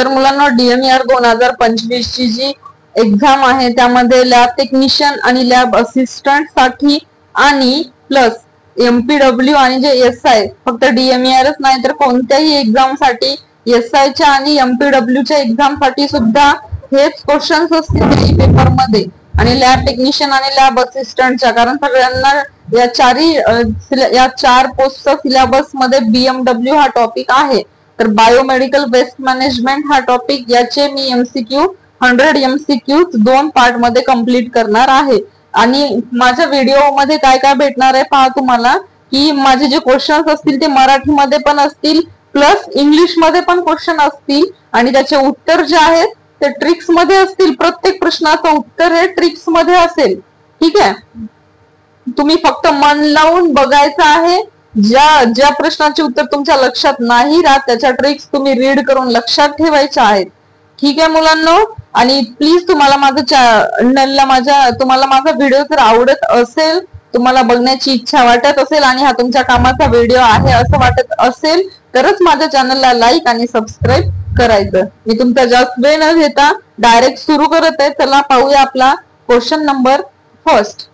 तर मुलांना DMER 2025 ची जी एक्झाम आहे त्यामध्ये लॅब टेक्निशियन आणि लॅब असिस्टंट साठी आणि प्लस MPW आणि जे SI, फक्त DMERच नाही तर कोणत्याही एक्झाम साठी SI च्या आणि MPW च्या एक्झाम साठी सुद्धा हेच क्वेश्चन्स असतील पेपर मध्ये आणि लॅब टेक्निशियन आणि लॅब असिस्टंटच्या, कारण सगळ्यांना या चार पोस्टचा सिलेबस मध्ये BMW हा टॉपिक आहे. तर बायोमेडिकल वेस्ट मॅनेजमेंट हा टॉपिक, याचे मी MCQ 100 MCQ 2 पार्ट मध्ये कंप्लीट करणार आहे. आणि माझ्या व्हिडिओ मध्ये काय काय भेटणार आहे पहा तुम्हाला, की माझे जे क्वेश्चन्स असतील ते मराठीमध्ये पण असतील प्लस इंग्लिश मध्ये पण क्वेश्चन असतील आणि त्याचे उत्तर जे आहेत ते ट्रिक्स मध्ये असतील. प्रत्येक प्रश्नाचं उत्तर हे ट्रिक्स मध्ये असेल. ठीक आहे, तुम्ही फक्त मन लावून बघायचं आहे. ज्या प्रश्नाचे उत्तर तुमच्या लक्षात नाही राहत त्याच्या ट्रिक्स तुम्ही रीड करून लक्षात ठेवायच्या आहेत. ठीक आहे मुलांनो, आणि प्लीज तुम्हाला तुम्हाला माझा व्हिडिओ जर आवडत असेल, तुम्हाला बघण्याची इच्छा वाटत असेल आणि हा तुमच्या कामाचा व्हिडिओ आहे असं वाटत असेल तरच माझ्या चॅनलला लाईक आणि सबस्क्राईब करायचं. मी तुमचा जास्त वेळ न घेता डायरेक्ट सुरू करत आहे. चला पाहूया आपला क्वेश्चन नंबर फर्स्ट.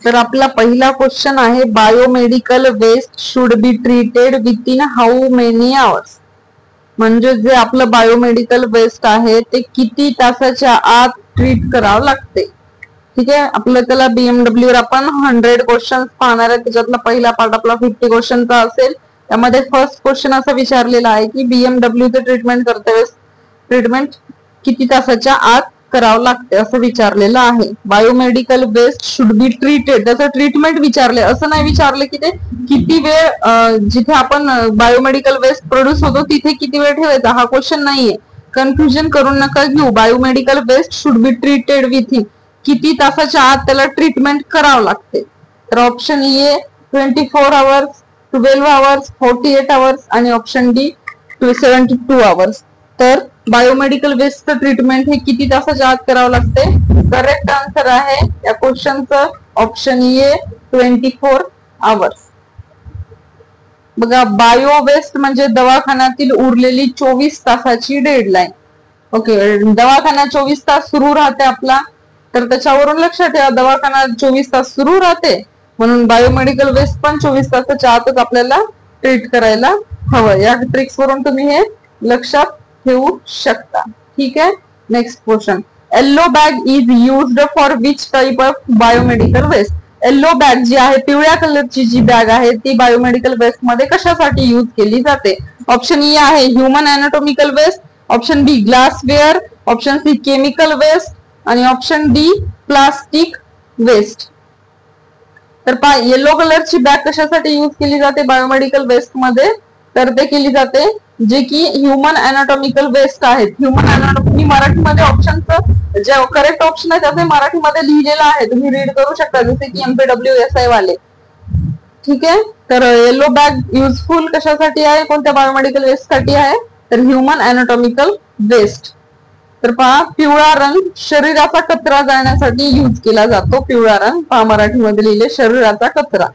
तर आपला पहिला क्वेश्चन आहे, biomedical waste should be treated within how many hours. म्हणजे जे आपलं बायोमेडिकल वेस्ट आहे ते किती तासाच्या आत ट्रीट करावं लागते. ठीक आहे, आपलं त्याला BMW वर आपण 100 क्वेश्चन पाहणार आहे. त्याच्यातला पहिला पार्ट आपला 50 क्वेश्चनचा असेल. त्यामध्ये फर्स्ट क्वेश्चन असा विचारलेला आहे की BMW चे ट्रीटमेंट ट्रीटमेंट किती तासाच्या आत करावं लागते असं विचारलेलं आहे. Biomedical waste should be treated, त्याचं ट्रीटमेंट विचारले, असं नाही विचारले की ते किती वेळ जिथे आपण बायोमेडिकल वेस्ट प्रोड्यूस होतो तिथे किती वेळ ठेवायचा, हा क्वेश्चन नाहीये. कन्फ्युजन करून नका घेऊ. Biomedical waste should be treated within, किती तासाच्या आत त्याला ट्रीटमेंट करावं लागते. तर option A 24 hours, 12 hours, 48 hours आणि ऑप्शन डी 72 आवर्स. तर बायोमेडिकल वेस्टचं ट्रीटमेंट हे किती तासाच्या आत करावं लागते. करेक्ट आन्सर आहे या क्वेश्चनचं ऑप्शन ए 24 आवर्स. बघा, बायो वेस्ट म्हणजे दवाखान्यातील उरलेली 24 तासाची डेडलाईन. ओके, दवाखाना 24 तास सुरू राहते आपला, तर त्याच्यावरून लक्षात ठेवा दवाखाना 24 तास सुरू राहते म्हणून बायोमेडिकल वेस्ट पण 24 तासाच्या आतच आपल्याला ट्रीट करायला हवं. या ट्रिक्स वरून तुम्ही हे लक्षात ठेवू शकता. ठीक आहे, next question. Yellow bag is used for which type of biomedical waste. Yellow bag जी आहे, पिवळ्या कलरची जी बॅग आहे ती बायोमेडिकल वेस्ट मध्ये कशासाठी युज केली जाते. ऑप्शन ए आहे human anatomical waste, option B ग्लासवेअर, option C chemical waste आणि ऑप्शन डी प्लास्टिक वेस्ट. तर पहा, येलो कलरची बॅग कशासाठी युज केली जाते बायोमेडिकल वेस्ट मध्ये, तर ते केली जाते जे की ह्युमन अॅनाटॉमिकल वेस्ट आहेत. ह्युमन अॅनाटॉमी मराठीमध्ये ऑप्शनचं जे करेक्ट ऑप्शन आहे त्याचे मराठीमध्ये लिहिलेलं आहे, तुम्ही रीड करू शकता, जसे की MPW SI वाले. ठीक आहे, तर येलो बॅग युजफुल कशासाठी आहे, कोणत्या बायोमेडिकल वेस्ट साठी आहे, तर ह्युमन अॅनाटॉमिकल वेस्ट. तर पहा, पिवळा रंग शरीराचा कचरा जाळण्यासाठी युज केला जातो. पिवळा रंग पहा, मराठीमध्ये लिहिले शरीराचा कचरा.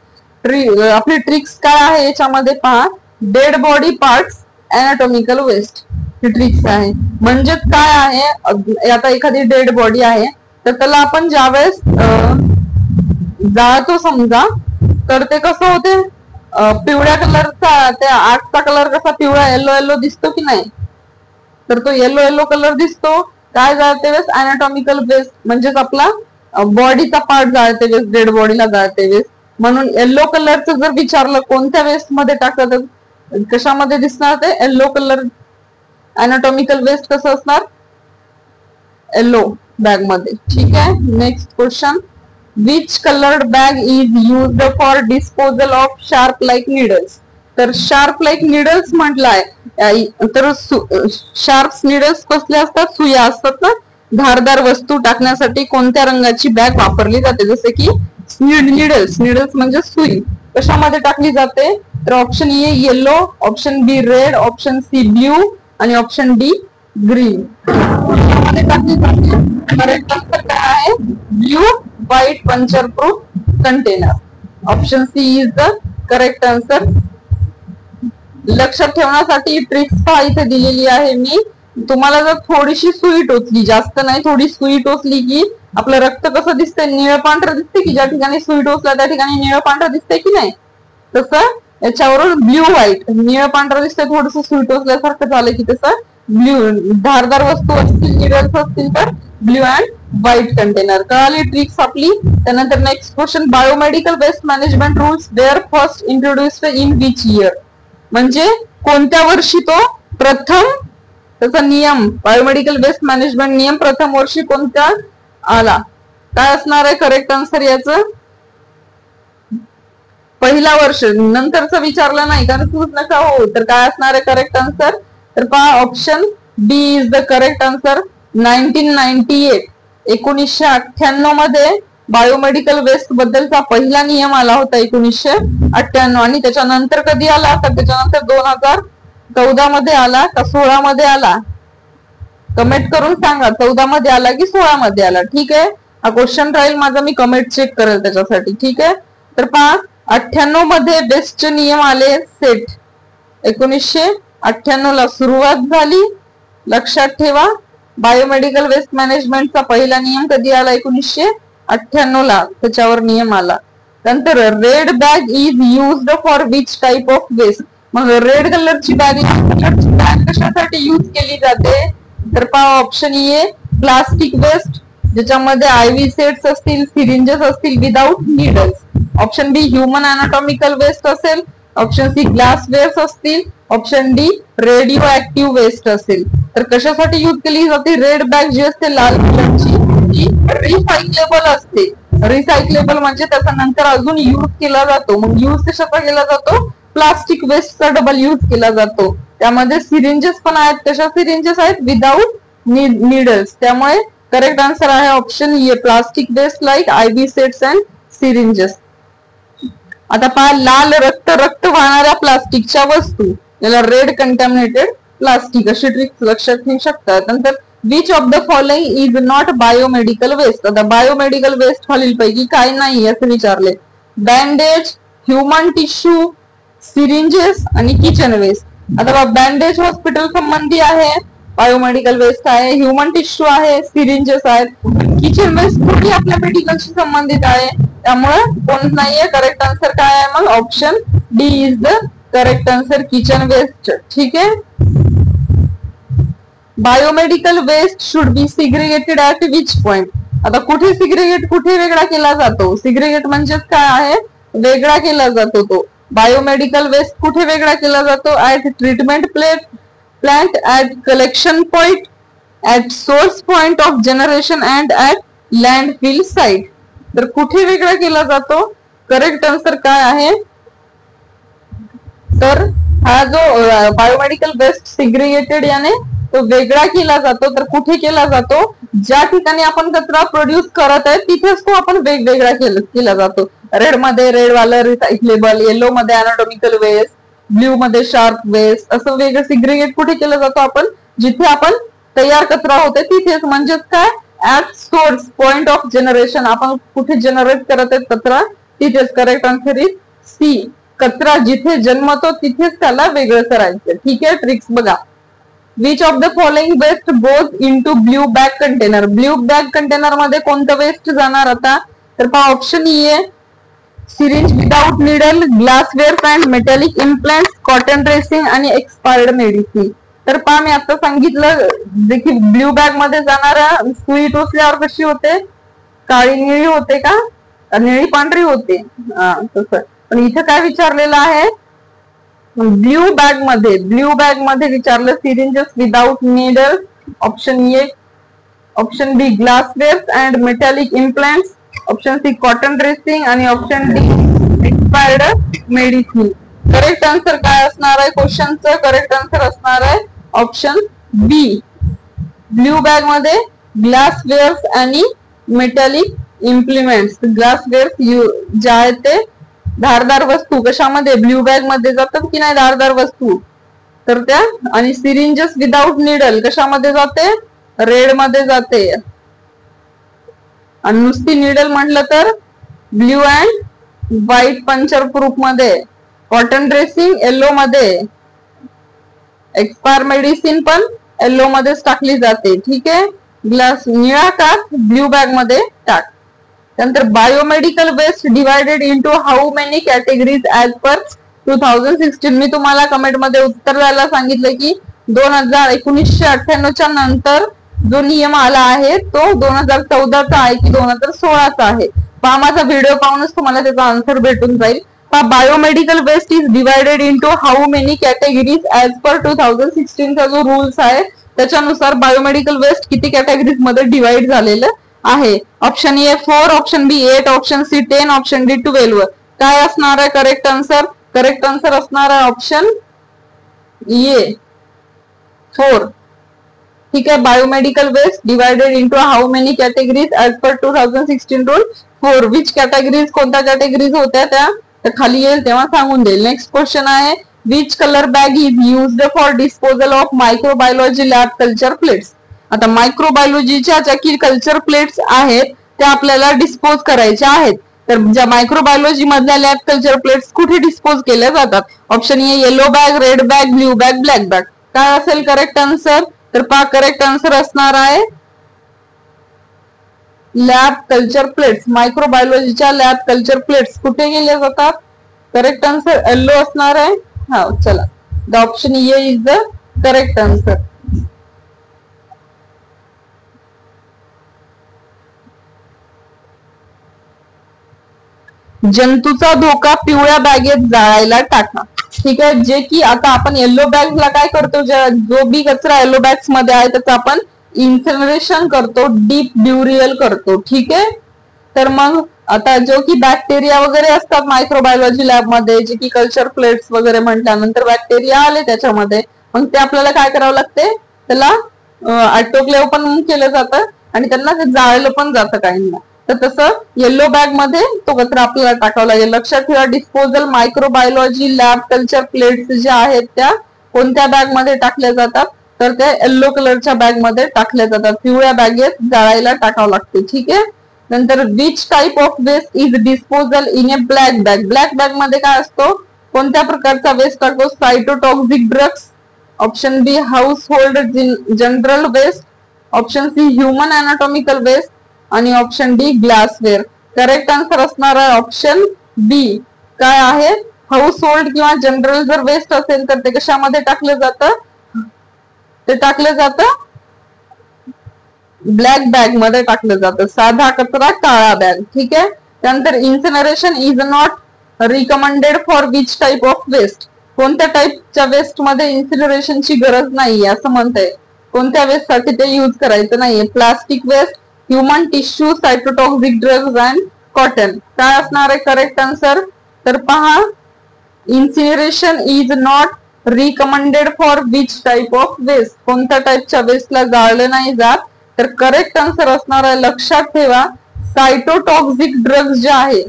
आपली ट्रिक्स काय आहे याच्यामध्ये पहा, डेड बॉडी पार्ट्स अॅनाटॉमिकल वेस्ट ही ट्रिक्स आहे. म्हणजे काय आहे, आता एखादी डेड बॉडी आहे तर त्याला आपण ज्यावेळेस जाळतो समजा, तर ते कसं होते, पिवळ्या कलरचा त्या आगचा कलर कसा पिवळा येलो येलो दिसतो की नाही, तर तो येलो येलो कलर दिसतो. काय जाळते वेळेस, अॅनाटॉमिकल वेस्ट म्हणजेच आपला बॉडीचा पार्ट जाळते वेळेस, डेड बॉडीला जाळते वेळेस. म्हणून येलो कलरचं जर विचारलं कोणत्या वेस्ट मध्ये टाकतात, कशामध्ये दिसणार ते येलो कलर, अॅनाटॉमिकल वेस्ट कसं असणार, येलो बॅग मध्ये. ठीक आहे, next question. Which coloured bag is used for disposal of sharp like needles. तर शार्प लाईक नीडल्स म्हटलंय, तर शार्प नीडल्स कसले असतात, सुया असतात ना, धारदार वस्तू टाकण्यासाठी कोणत्या रंगाची बॅग वापरली जाते, जसे की नीडल्स. नीडल्स म्हणजे सुई कशामध्ये टाकली जाते, तर option A yellow, option B red, option C blue आणि ऑप्शन डी ग्रीन. टाकली जाते. करेक्ट आन्सर काय आहे, blue white puncture proof container. Option C is the correct answer. लक्षात ठेवण्यासाठी ट्रिक्स पहा इथे दिलेली आहे मी. तुम्हाला जर थोडीशी सुई टोचली, जास्त नाही, थोडी सुई टोचली की आपलं रक्त कसं दिसतंय, निळं पांढरं दिसते की, ज्या ठिकाणी सुई टोचला त्या ठिकाणी निळं पांढरं दिसतंय की नाही, तसं याच्यावरून ब्ल्यू व्हाईट, निळं पांढरं दिसतंय, थोडस सुई टोचल्यासारखं झालं की तसं ब्ल्यू, धारदार वस्तू असतील, निडल्स असतील तर ब्ल्यू अँड व्हाईट कंटेनर. कळाली ट्रिक्स आपली. त्यानंतर next question, biomedical waste management rules were first introduced in which year, म्हणजे कोणत्या वर्षी तो प्रथम, त्याचा नियम, बायोमेडिकल वेस्ट मॅनेजमेंट नियम प्रथम वर्षी कोणत्या आला. काय असणार आहे करेक्ट आन्सर याचं, पहिला वर्ष, नंतरचं विचारलं नाही कारण तूच नका हो, तर काय असणार आहे करेक्ट आन्सर, तर पहा option B is the correct answer. 1998 1998 मध्ये बायोमेडिकल वेस्ट बद्दलचा पहिला नियम आला होता 1998, आणि त्याच्यानंतर कधी आला, तर त्याच्यानंतर 2014 मध्ये आला का 16 मध्ये आला, कमेंट करून सांगा 14 मध्ये आला की 16 मध्ये आला. ठीक आहे, हा क्वेश्चन राहील माझा, मी कमेंट चेक करेल त्याच्यासाठी. ठीक आहे, तर पहा 98 मध्ये वेस्टचे नियम आले सेट, 1998 ला सुरुवात झाली. लक्षात ठेवा, बायोमेडिकल वेस्ट मॅनेजमेंटचा पहिला नियम कधी आला, 1998 ला त्याच्यावर नियम आला. नंतर red bag is used for which type of waste, मग रेड कलरची बॅग कशासाठी युज केली जाते, तर पहा ऑप्शन ए प्लास्टिक वेस्ट, ज्याच्यामध्ये आयव्ही सेट्स असतील, सिरिंजेस असतील without needles. Option B human anatomical waste असेल. ऑप्शन सी ग्लास वेस्ट असतील. Option D radio active waste असेल. तर कशासाठी युज केली जाते रेड बॅग जी असते लाल कलरची, ती रिसायकलेबल असते. रिसायकलेबल म्हणजे त्याचा नंतर अजून युज केला जातो. मग युज कशाचा केला जातो, प्लास्टिक वेस्टचा डबल युज केला जातो. त्यामध्ये सिरिंजेस पण आहेत, कशा सिरिंजेस आहेत, विदाउट नीडल्स. त्यामुळे करेक्ट आन्सर आहे option A plastic waste like IV sets and syringes. आता पहा लाल रक्त वाहणाऱ्या प्लास्टिकच्या वस्तू, याला रेड कंटॅमिनेटेड प्लास्टिक अशी ट्रिक्स लक्षात ठेवू शकतात. नंतर which of the following is not biomedical waste, आता बायोमेडिकल वेस्ट खालीलपैकी काय नाही असं विचारले. बँडेज, ह्युमन टिश्यू, सिरिंजेस आणि किचन वेस्ट. आता बँडेज हॉस्पिटल संबंधी आहे, बायोमेडिकल वेस्ट आहे. ह्युमन टिश्यू आहे, सिरिंजेस आहेत. किचन वेस्ट कुठे आपल्या मेडिकलशी संबंधित आहे, त्यामुळे कोण नाहीये. करेक्ट आन्सर काय आहे मग, option D is the correct answer, kitchen waste. ठीक आहे, biomedical waste should be segregated at which point, आता कुठे सिग्रेगेट, कुठे वेगळा केला जातो. सिग्रेगेट म्हणजेच काय आहे, वेगळा केला जातो. तो बायोमेडिकल वेस्ट कुठे वेगळा केला जातो, at treatment plant, at collection point, at source point of generation and at landfill site. तर कुठे वेगळा केला जातो, करेक्ट आन्सर काय आहे, तर हा जो बायोमेडिकल वेस्ट सिग्रेगेटेड याने तो वेगळा केला जातो. तर कुठे केला जातो, ज्या ठिकाणी आपण कचरा प्रोड्यूस करत आहे तिथेच तो आपण वेगवेगळा केला जातो. रेड मध्ये रेड वाला रिसायकलेबल, येलो मध्ये अनाटॉमिकल वेस्ट, ब्ल्यू मध्ये शार्प वेस्ट, असं वेगळं सिग्रेगेट कुठे केलं जातो आपण, जिथे आपण तयार कचरा होते तिथेच. म्हणजेच काय, at source point of generation, आपण कुठे जनरेट करत आहेत कचरा तिथेच. करेक्ट आन्सर इज सी, कचरा जिथे जन्मतो तिथेच त्याला वेगळं करायचं. ठीक आहे, ट्रिक्स बघा. Which of the following waste goes into blue bag container, blue bag container मध्ये कोणतं वेस्ट जाणार आता, तर पहा option A syringe without needle, glassware and metallic implants, cotton dressing आणि एक्सपायर्ड मेडिसिन. तर पहा मी आता सांगितलं देखील ब्ल्यू बॅग मध्ये जाणाऱ्या सुई टोचल्यावर कशी होते, काळी निळी होते का, निळी पांढरी होते, तसं. पण इथं काय विचारलेलं आहे, ब्ल्यू बॅग मध्ये विचारलं syringes without needle. Option A, option B glassware and metallic implants, option C cotton dressing आणि option D expired medicine. Correct answer काय असणार आहे क्वेश्चनचं, करेक्ट आन्सर असणार आहे ऑप्शन बी, ब्ल्यू बॅग मध्ये ग्लासवेअर्स आणि मेटॅलिक इम्प्लिमेंट्स. ग्लासवेअर्स जे आहेत ते धारदार वस्तू, कशामध्ये, ब्ल्यू बॅग मध्ये जातात की नाही धारदार वस्तू, तर त्या. आणि सिरिंजेस विदाउट निडल कशामध्ये जाते, रेड मध्ये जाते. आणि नुसती निडल म्हटलं तर blue and white puncture proof मध्ये, कॉटन ड्रेसिंग येलो मध्ये, एक्सपायर मेडिसिन पण येलो मध्येच टाकली जाते. ठीक आहे, ग्लास निळा टाक, ब्ल्यू बॅग मध्ये टाक. त्यानंतर biomedical waste divided into how many categories as per 2016. मी तुम्हाला कमेंट मध्ये उत्तर द्यायला सांगितलं की 1998च्या नंतर जो नियम आला आहे तो 2014चा आहे की 2016चा आहे. पहा माझा व्हिडिओ पाहूनच तुम्हाला त्याचा आन्सर भेटून जाईल. Biomedical waste is divided into how many categories as per 2016चा जो रूल्स आहे त्याच्यानुसार बायोमेडिकल वेस्ट किती कॅटेगरीज मध्ये डिवाइड झालेलं आहे. Option A 4, option B 8, option C 10, option D 12. काय असणार आहे करेक्ट आन्सर? करेक्ट आन्सर असणार आहे ऑप्शन ए 4. ठीक आहे, biomedical waste divided into how many categories as per 2016 rule 4. Which categories, कोणत्या कॅटेगरीज होत्या त्या खाली येईल तेव्हा सांगून देईल. नेक्स्ट क्वेश्चन आहे which colour bag is used for disposal of microbiology lab culture plates. आता मायक्रोबायोलॉजीच्या ज्या की कल्चर प्लेट्स आहेत त्या आपल्याला डिस्पोज करायच्या आहेत. तर ज्या मायक्रोबायोलॉजी मधल्या लॅब कल्चर प्लेट्स कुठे डिस्पोज केल्या जातात? Option A yellow bag, red bag, blue bag, black bag. काय असेल करेक्ट आन्सर? तर पहा करेक्ट आन्सर असणार आहे लॅब कल्चर प्लेट्स. मायक्रोबायोलॉजीच्या लॅब कल्चर प्लेट्स कुठे केल्या जातात? करेक्ट आन्सर येलो असणार आहे. हा चला, the option A is the correct answer. जंतूचा धोका पिवळ्या बॅगेत जाळायला टाका. ठीक आहे, जे की आता आपण येलो बॅग्सला काय करतो, जो बी कचरा येलो बॅग्स मध्ये आहे त्याचं आपण इन्सिनरेशन करतो, डीप ब्युरियल करतो. ठीक आहे, तर मग आता जो की बॅक्टेरिया वगैरे असतात मायक्रोबायोलॉजी लॅब मध्ये, जे की कल्चर प्लेट्स वगैरे म्हटल्यानंतर बॅक्टेरिया आले त्याच्यामध्ये, मग ते आपल्याला काय करावं लागते, त्याला ऑटोक्लेव्ह पण केलं जातं आणि त्यांना ते जाळलं पण जातं काहींना. तर तसं येलो बॅग मध्ये तो कचरा आपल्याला टाकावा लागेल. लक्षात ठेवा, disposal microbiology lab culture plates ज्या आहेत त्या कोणत्या बॅग मध्ये टाकल्या जातात? तर त्या येलो कलरच्या बॅग मध्ये टाकल्या जातात. पिवळ्या बॅगेत जाळायला टाकावं लागते. ठीक आहे, नंतर which type of waste is disposal in a black bag. Black bag मध्ये काय असतो, कोणत्या प्रकारचा वेस्ट टाकतो? Cytotoxic drugs, option B household general waste, option C human anatomical waste आणि option D glassware. Correct answer असणार आहे option B. काय आहे, हाऊस होल्ड किंवा जनरल जर वेस्ट असेल तर ते कशामध्ये टाकलं जातं? ते टाकलं जातं ब्लॅक बॅग मध्ये टाकलं जातं. साधा कचरा काळा बॅग. ठीक आहे, त्यानंतर incineration is not recommended for which type of waste. कोणत्या टाइपच्या वेस्ट मध्ये इन्सिनरेशनची गरज नाहीये असं म्हणतंय. कोणत्या वेस्ट साठी ते युज करायचं नाहीये? Plastic waste, human tissue, cytotoxic drugs and cotton. काय असणार आहे करेक्ट आन्सर? तर पहा, incineration is not recommended for which type of waste. कोणत्या टाइपच्या वेस्टला जाळलं नाही जात? तर करेक्ट आन्सर असणार आहे, लक्षात ठेवा, सायटोटॉक्सिक ड्रग्ज जे आहे,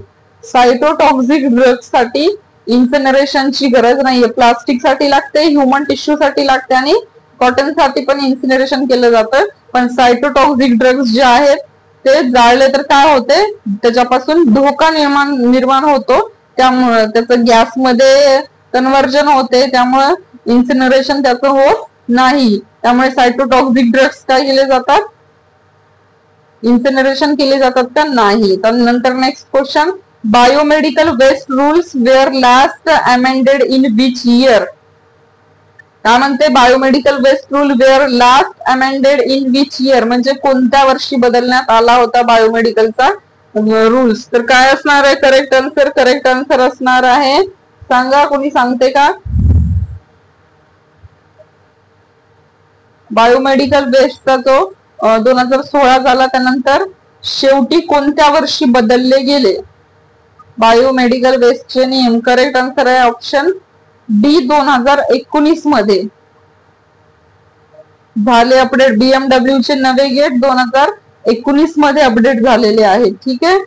सायटोटॉक्सिक ड्रग्ज साठी इन्सिनरेशनची गरज नाहीये. प्लास्टिक साठी लागते, ह्युमन टिश्यू साठी लागते आणि कॉटन साठी पण इन्सिनरेशन केलं जातं. पण सायटोटॉक्सिक ड्रग्ज जे आहेत ते जाळले तर काय होते, त्याच्यापासून धोका निर्माण होतो. त्यामुळे त्याचं गॅसमध्ये कन्व्हर्जन होते, त्यामुळे इन्सिनरेशन त्याचं होत नाही. त्यामुळे सायटोटॉक्सिक ड्रग्ज काय केले जातात? इन्सिनरेशन केले जातात का? नाही. तर नंतर next question, biomedical waste rules were last amended in which year. काय म्हणते, biomedical waste rule were last amended in which year, म्हणजे कोणत्या वर्षी बदलण्यात आला होता बायोमेडिकलचा रूल्स. तर काय असणार आहे करेक्ट आन्सर? करेक्ट आन्सर असणार आहे, सांगा, कोणी सांगते का? बायोमेडिकल वेस्टचा जो 2016 झाला त्यानंतर शेवटी कोणत्या वर्षी बदलले गेले बायोमेडिकल वेस्टचे नियम? करेक्ट आन्सर आहे ऑप्शन डी 2019 मध्ये झाले अपडेट. BMW चे नवे गेट 2019 मध्ये अपडेट झालेले आहेत. ठीक आहे,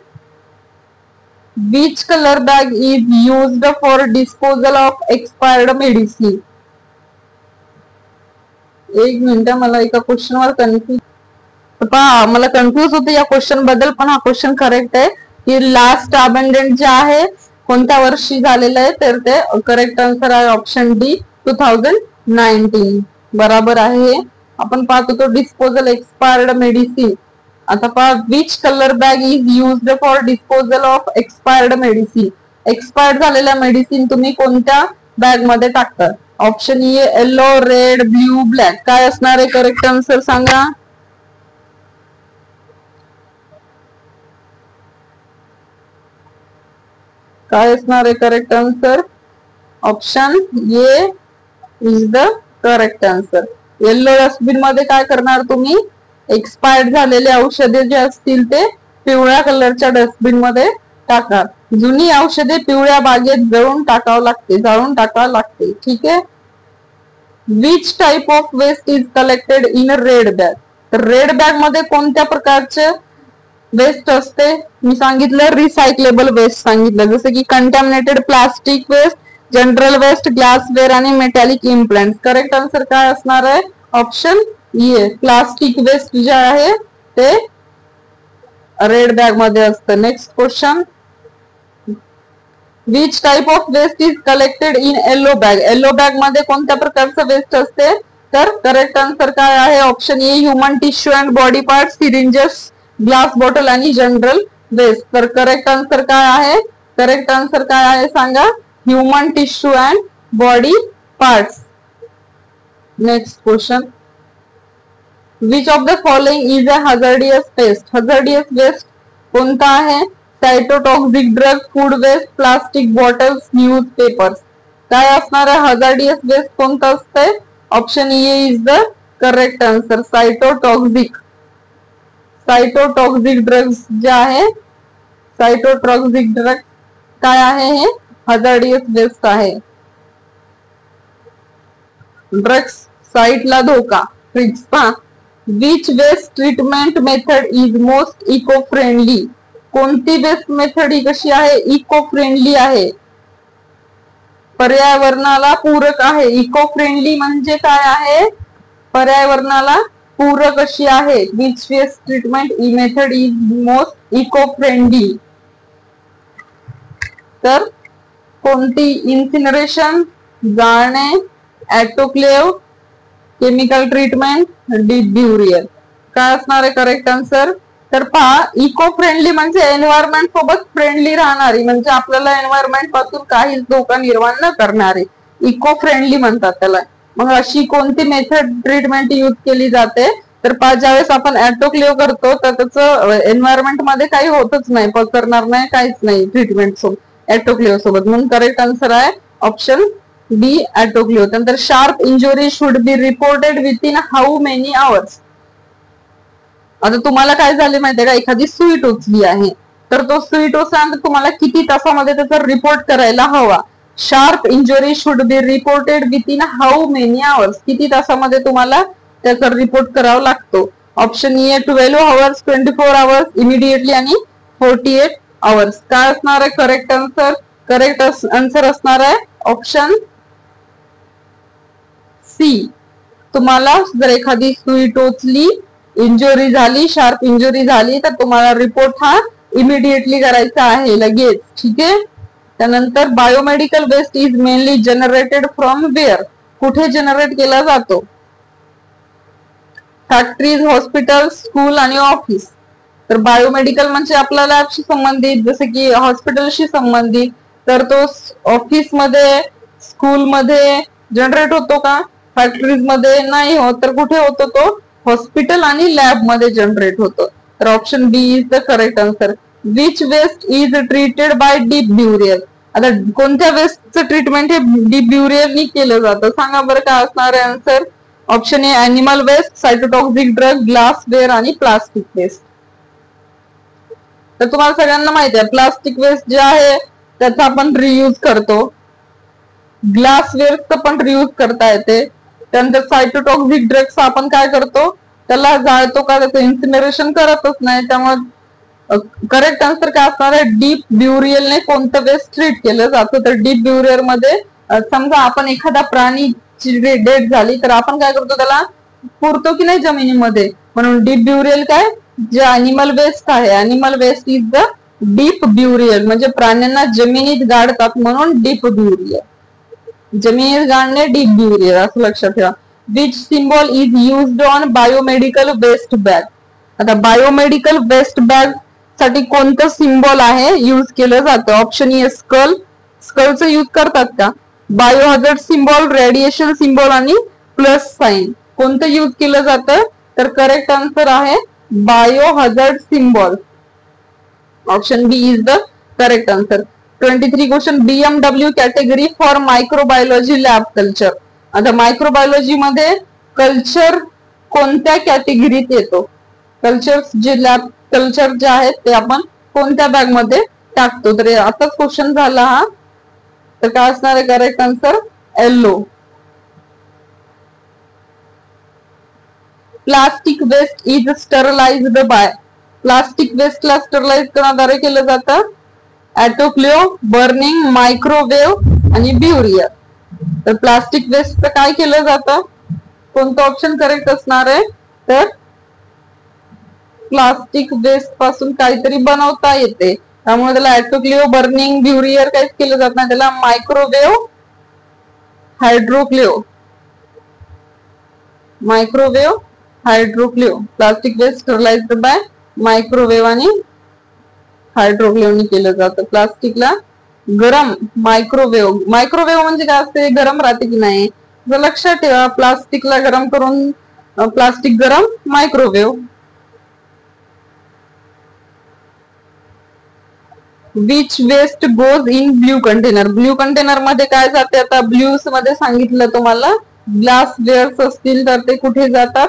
which colour bag is used for disposal of expired medicine. एक मिनिट, मला एका क्वेश्चनवर कन्फ्युज, मला कन्फ्युज होते या क्वेश्चन बद्दल, पण हा क्वेश्चन करेक्ट आहे की लास्ट अमेंडमेंट जे आहे कोणत्या वर्षी झालेलं आहे, तर ते करेक्ट आन्सर आहे ऑप्शन डी 2019. 19 बराबर आहे. आपण पाहतो तो डिस्पोजल एक्सपायर्ड मेडिसिन. आता पहा, which colour bag is used for disposal of expired medicine. Expired झालेल्या मेडिसिन तुम्ही कोणत्या बॅग मध्ये टाकता? Option A yellow, red, blue, black. काय असणार आहे करेक्ट आन्सर सांगा. काय असणार आहे correct answer? Option A is the correct answer. Yellow dustbin मध्ये काय करणार तुम्ही? एक्सपायर्ड झालेले औषधे जे असतील ते पिवळ्या कलरच्या डस्टबिन मध्ये टाका. जुनी औषधे पिवळ्या बागेत जाळून टाकावं लागते. ठीक आहे. Which type of waste is collected in red bag. तर रेड बॅग मध्ये कोणत्या प्रकारचे वेस्ट असते? मी सांगितलं रिसायकलेबल वेस्ट सांगितलं, जसं की contaminated plastic waste, general waste, glassware आणि मेटॅलिक इम्प्लांट. करेक्ट आन्सर काय असणार आहे? ऑप्शन ए प्लास्टिक वेस्ट जे आहे ते रेड बॅग मध्ये असतं. Next question, which type of waste is collected in yellow bag. Yellow bag मध्ये कोणत्या प्रकारचं वेस्ट असते? तर करेक्ट आन्सर काय आहे? Option A human tissue and body part, syringes, glass bottle आणि जनरल वेस्ट. तर करेक्ट आन्सर काय आहे? करेक्ट आन्सर काय आहे सांगा? Human tissue and body parts. Next question, which of the following is a hazardous waste. Hazardous waste कोणता आहे? Cytotoxic drug, food waste, plastic bottles, newspapers. काय असणार आहे हजार्डियस वेस्ट कोणतं असतंय? Option A is the correct answer. Cytotoxic drugs जे आहे, cytotoxic drug काय आहे? हे हजार्डियस वेस्ट आहे. ड्रग्स साईटला धोका. Which waste treatment method is most eco friendly. कोणती वेस्ट मेथड ही कशी आहे? इको फ्रेंडली आहे, पर्यावरणाला पूरक आहे. इको फ्रेंडली म्हणजे काय आहे? पर्यावरणाला पूरक अशी आहे. Which waste treatment method is most eco friendly. तर कोणती? इन्सिनरेशन, जाळणे, autoclave, chemical treatment, deep burial. काय असणार आहे करेक्ट आन्सर? तर पहा, इको फ्रेंडली म्हणजे एन्व्हायरमेंट सोबत फ्रेंडली राहणारी, म्हणजे आपल्याला एन्व्हायरमेंट पासून काहीच धोका निर्माण न करणारी इको फ्रेंडली म्हणतात त्याला. मग अशी कोणती मेथड ट्रीटमेंट यूज केली जाते? तर पहा, ज्यावेळेस आपण ऑटोक्लेव करतो तर त्याचं एन्व्हायरमेंट मध्ये काही होतच नाही, पसरणार नाही, काहीच नाही ट्रीटमेंट सोबत, ऑटोक्लेव सोबत. म्हणून करेक्ट आन्सर आहे ऑप्शन बी ऑटोक्लेव. त्यानंतर sharp injury should be reported within how many hours. आता तुम्हाला काय झाले माहितीये का? एखादी सुई टोचली आहे, तर तो सुई टोचल्यानंतर तुम्हाला किती तासामध्ये त्याचा रिपोर्ट करायला हवा? Sharp injury should be reported within how many hours. किती तासामध्ये तुम्हाला त्याचा रिपोर्ट करावा लागतो? Option A 12 hours, 24 hours, immediately आणि 48 आवर्स. काय असणार आहे करेक्ट आन्सर? करेक्ट आन्सर असणार आहे ऑप्शन सी. तुम्हाला जर एखादी सुई टोचली, इंजुरी झाली, शार्प इंजुरी झाली, तर तुम्हाला रिपोर्ट हा इमिडिएटली करायचा आहे, लगेच. ठीक आहे. त्यानंतर biomedical waste is mainly generated from where. कुठे जनरेट केला जातो? फॅक्टरीज, हॉस्पिटल, स्कूल आणि ऑफिस. तर बायोमेडिकल म्हणजे आपल्या लॅबशी संबंधित, जसे की हॉस्पिटलशी संबंधित, तर तो ऑफिस मध्ये, स्कूल मध्ये जनरेट होतो का? फॅक्टरीज मध्ये नाही होत. तर कुठे होतो तो? हॉस्पिटल आणि लॅब मध्ये जनरेट होतो. तर option B is the correct answer. Which waste is treated by deep burial. आता कोणत्या वेस्टचं ट्रीटमेंट हे डीप ब्युरियलनी केलं जातं? सांगा बरं काय असणार आहे answer? Option A animal waste, cytotoxic drug, glassware आणि प्लास्टिक वेस्ट. तर तुम्हाला सगळ्यांना माहिती आहे, प्लास्टिक वेस्ट जे आहे त्याचा आपण रियूज करतो, ग्लासवेअरचं पण रियूज करता येते. त्यानंतर सायटोटॉक्सिक ड्रग्स आपण काय करतो? त्याला जाळतो का? त्याचं इन्सिनरेशन करतच नाही. त्यामुळे करेक्ट आन्सर काय असणार आहे? डीप ब्युरियलने कोणतं वेस्ट ट्रीट केलं जातं? तर डीप ब्युरियल मध्ये समजा आपण एखादा प्राणीची डेथ झाली, तर आपण काय करतो? त्याला पुरतो की नाही जमिनीमध्ये. म्हणून डीप ब्युरियल काय? जे अॅनिमल वेस्ट आहे, animal waste is the deep burial, म्हणजे प्राण्यांना जमिनीत गाडतात म्हणून डीप ब्युरियल. जमिनीत गाडणे डीप ब्युरियर असं लक्षात ठेवा. Which symbol is used on biomedical waste bag. आता बायोमेडिकल वेस्ट बॅग साठी कोणतं सिम्बॉल आहे यूज केलं जातं. Option A skull. स्कलचं यूज करतात का. बायोहॅझार्ड सिम्बॉल, रेडिएशन सिम्बॉल आणि प्लस साइन कोणतं यूज केलं जातं. तर करेक्ट आन्सर आहे biohazard symbol. Option B is the correct answer. 23 question. BMW category for microbiology lab culture. आता मायक्रोबायोलॉजी मध्ये कल्चर कोणत्या कॅटेगरीत येतो. कल्चर जे लॅब कल्चर जे आहेत ते आपण कोणत्या बॅग मध्ये टाकतो. तर आताच क्वेश्चन झाला हा. तर काय असणार आहे correct answer yellow. Plastic waste is sterilised by. Plastic वेस्टला स्टरलाइज करण्याद्वारे केलं जातं ऑटोक्लेव्ह, बर्निंग, मायक्रोवेव्ह आणि ब्युरियर. तर प्लास्टिक वेस्ट काय केलं जातं. कोणतं ऑप्शन करेक्ट असणार आहे. तर प्लास्टिक वेस्ट पासून काहीतरी बनवता येते त्यामुळे त्याला ऑटोक्लेव्ह, बर्निंग, ब्युरियर काहीच केलं जात नाही. त्याला microwave, hydroclave, microwave, hydroclave. Plastic waste sterilised by microwave आणि हायड्रोक्लेव्हनी केलं जातं. प्लास्टिकला गरम मायक्रोवेव्ह. मायक्रोवेव्ह म्हणजे काय असते गरम राहते की नाही लक्षात ठेवा. प्लास्टिकला गरम करून प्लास्टिक गरम microwave. Which waste goes in blue container. Blue container मध्ये काय जाते. आता ब्ल्यू मध्ये सांगितलं तुम्हाला ग्लास वेअर्स असतील तर ते कुठे जातात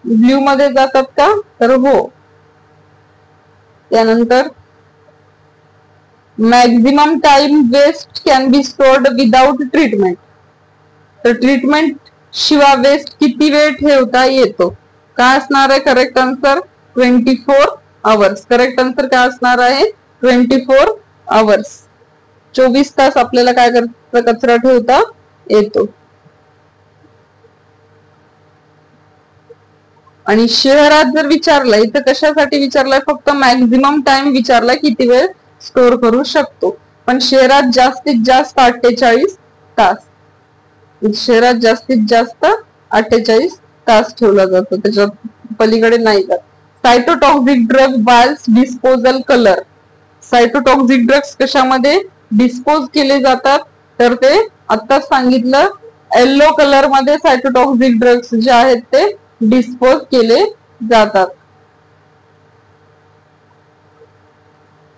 ब्ल्यू मध्ये जातात का. तर हो. त्यानंतर maximum time waste can be stored without treatment. तर ट्रीटमेंट शिवाय वेस्ट किती वेळ ठेवता येतो. काय असणार आहे correct answer 24 hours. Correct answer काय असणार आहे 24 आवर्स. 24 तास आपल्याला काय कचरा ठेवता येतो. आणि शहरात जर विचारलंय तर कशासाठी विचारलंय फक्त मॅक्झिमम टाइम विचारलाय किती वेळ स्टोअर करू शकतो. पण शहरात जास्तीत जास्त 48 तास. शहरात जास्तीत जास्त 48 तास ठेवला जातो त्याच्या पलीकडे नाही जात. Cytotoxic drug vials disposal colour. Cytotoxic drugs कशामध्ये डिस्पोज केले जातात तर ते आता सांगितलं येलो कलर मध्ये सायटोटॉक्सिक ड्रग्स जे आहेत ते डिस्पोज केले जातात.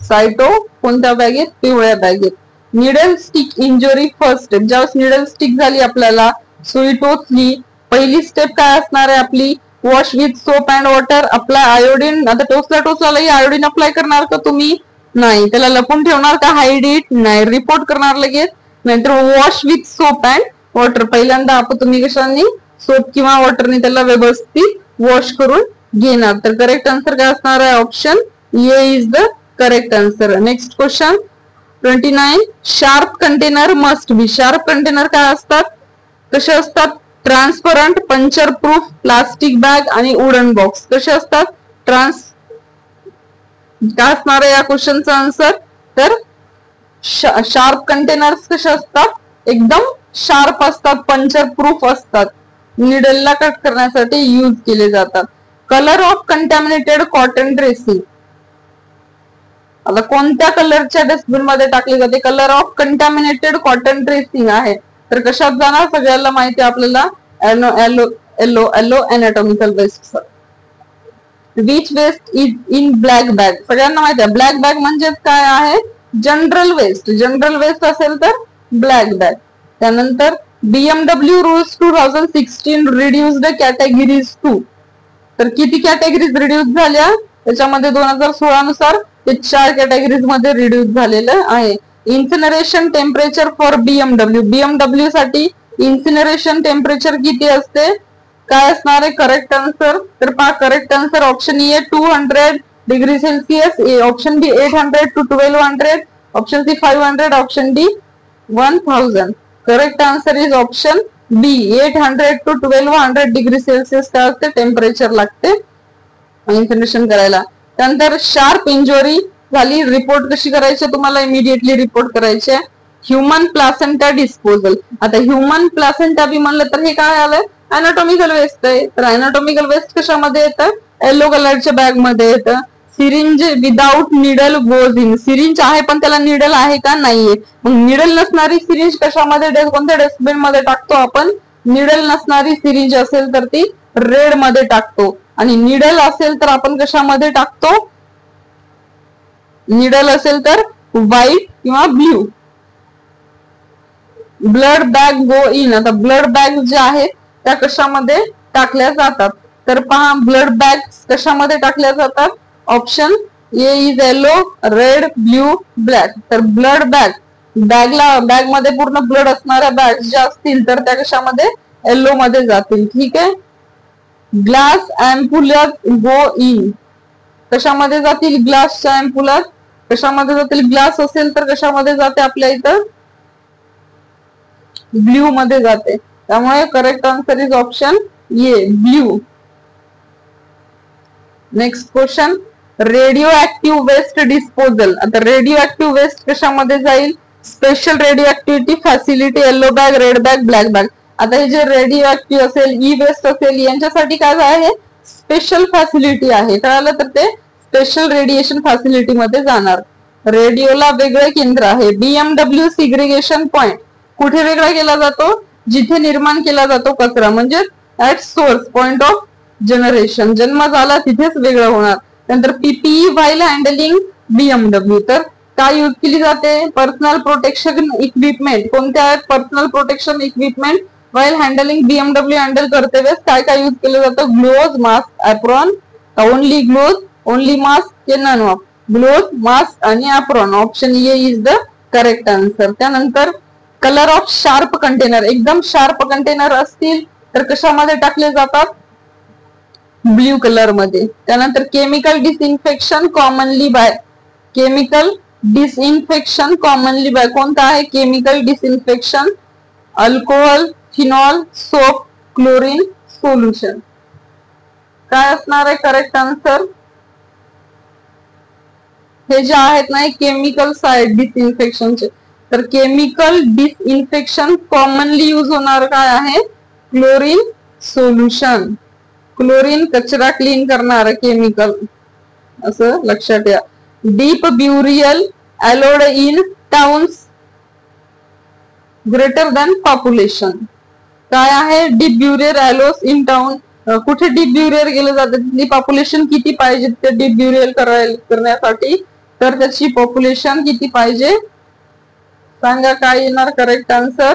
सायटो कोणत्या बॅगेत पिवळ्या बॅगेत. Needle stick injury first step. ज्यावेळेस निडल स्टिक झाली आपल्याला सुई टोचली पहिली स्टेप काय असणार आहे आपली wash with soap and water apply iodine. आता टोचला आयोडीन अप्लाय करणार का तुम्ही नाही. त्याला लपून ठेवणार का हाईड इट नाही. रिपोर्ट करणार लगेच नाहीतर wash with soap and water. पहिल्यांदा आपण तुम्ही कशाने सोप किंवा वॉटरने त्याला व्यवस्थित वॉश करून घेणार. तर करेक्ट आन्सर काय असणार आहे option A is the correct answer. Next question 29. Sharp container must be. Sharp container काय असतात कसे असतात transparent, puncture proof, plastic bag आणि वुडन बॉक्स. कसे असतात काय असणार आहे या क्वेश्चनचा आन्सर. तर शार्प कंटेनर्स कसे असतात एकदम शार्प असतात, पंचर प्रूफ असतात, निडलला कट करण्यासाठी यूज केले जातात. Colour of contaminated cotton dressing. आता कोणत्या कलरच्या डस्टबिन मध्ये टाकले जाते colour of contaminated cotton dressing आहे तर कशात जाणार सगळ्याला माहिती आपल्याला yellow anatomical waste. Which waste is in black bag. सगळ्यांना माहिती आहे ब्लॅक बॅग म्हणजे काय आहे जनरल वेस्ट. जनरल वेस्ट असेल तर ब्लॅक बॅग. त्यानंतर BMW rules 2016 reduced categories to. तर किती कॅटेगरीज रिड्यूस झाल्या त्याच्यामध्ये 2016 नुसार ते 4 कॅटेगरीज मध्ये रिड्यूस झालेलं आहे. इन्सिनरेशन टेम्परेचर फॉर BMW साठी इन्सिनरेशन टेम्परेचर किती असते काय असणार आहे करेक्ट आन्सर. तर पहा correct answer option A 200 degree Celsius, option B 800 to 1200, option C 500, option D 1000. Correct answer is option B 800 to 1200 degree Celsius काय असते टेम्परेचर लागते इन्सिनरेशन करायला. त्यानंतर शार्प इंजुरी झाली रिपोर्ट कशी करायची तुम्हाला इमिडिएटली रिपोर्ट करायचे. Human placenta disposal. आता ह्युमन प्लासेंटा बी म्हणलं तर हे काय आलंय, अॅनाटॉमिकल वेस्ट आहे. तर अॅनाटॉमिकल वेस्ट कशामध्ये येतं, येलो कलरच्या बॅग मध्ये येतं. Syringe without needle goes in. Syringe आहे पण त्याला निडल आहे का, नाहीये. मग निडल नसणारी सिरिंज कशामध्ये, कोणत्या डस्टबिन मध्ये टाकतो आपण, निडल नसणारी सिरिंज असेल तर ती रेड मध्ये टाकतो, आणि निडल असेल तर आपण कशामध्ये टाकतो, निडल असेल तर व्हाईट किंवा blue. Blood bag go in. आता ब्लड बॅग ज्या आहेत त्या कशामध्ये टाकल्या जातात, तर पहा ब्लड बॅग कशामध्ये टाकल्या जातात, option A is yellow, red, blue, black. तर ब्लड बॅग, बॅग मध्ये पूर्ण ब्लड असणाऱ्या बॅग ज्या असतील तर त्या कशामध्ये, येलो मध्ये जातील. ठीक आहे. Glass ampoules go in. कशामध्ये जातील, ग्लासच्या अँपुलत कशामध्ये जातील, ग्लास असेल तर कशामध्ये जाते आपल्या इथं, ब्ल्यू मध्ये जाते. त्यामुळे correct answer is option A, blue. Next question, radio active waste disposal. आता रेडिओ ऍक्टिव्ह वेस्ट कशामध्ये जाईल, special radio activity facility, yellow bag, red bag, black bag. आता हे जे रेडिओ ऍक्टिव्ह असेल, ई वेस्ट असेल, यांच्यासाठी काय आहे, स्पेशल फॅसिलिटी आहे. कळालं, तर ते स्पेशल रेडिएशन फॅसिलिटी मध्ये जाणार. रेडिओला वेगळे केंद्र आहे. बीएमडब्ल्यू सिग्रिगेशन पॉइंट कुठे वेगळा केला जातो, जिथे निर्माण केला जातो कचरा, म्हणजे at source point of generation, जन्म झाला तिथेच वेगळं होणार. नंतर पीपीई व्हाईल हँडलिंग बीएमडब्ल्यू. तर काय यूज केली जाते, पर्सनल प्रोटेक्शन इक्विपमेंट. कोणत्या personal protection equipment while handling BMW handle करते वेळेस काय काय यूज केलं जातं, gloves, mask, apron, only gloves, only mask, none of. Gloves, mask आणि apron. Option A is the correct answer. त्यानंतर कलर ऑफ शार्प कंटेनर. एकदम शार्प कंटेनर असतील तर कशामध्ये टाकले जातात, ब्ल्यू कलर मध्ये. त्यानंतर chemical disinfection commonly by. Chemical disinfection commonly by कोणता आहे, chemical disinfection, alcohol, phenol, soap, chlorine solution. काय असणार आहे करेक्ट आन्सर, हे जे आहेत ना केमिकल साइड डिसइन्फेक्शनचे, तर केमिकल डिसइन्फेक्शन कॉमनली यूज होणार काय आहे, क्लोरीन सोल्युशन. क्लोरीन कचरा क्लीन करणार केमिकल, असं लक्षात ठेवा. Deep burial allowed in towns greater than population. काय आहे, deep burial allows in town. कुठे डीप ब्युरियर केलं जातं, तिथली पॉप्युलेशन किती पाहिजे ते डीप ब्युरियर करण्यासाठी, तर त्याची पॉप्युलेशन किती पाहिजे सांगा, काय येणार करेक्ट आन्सर,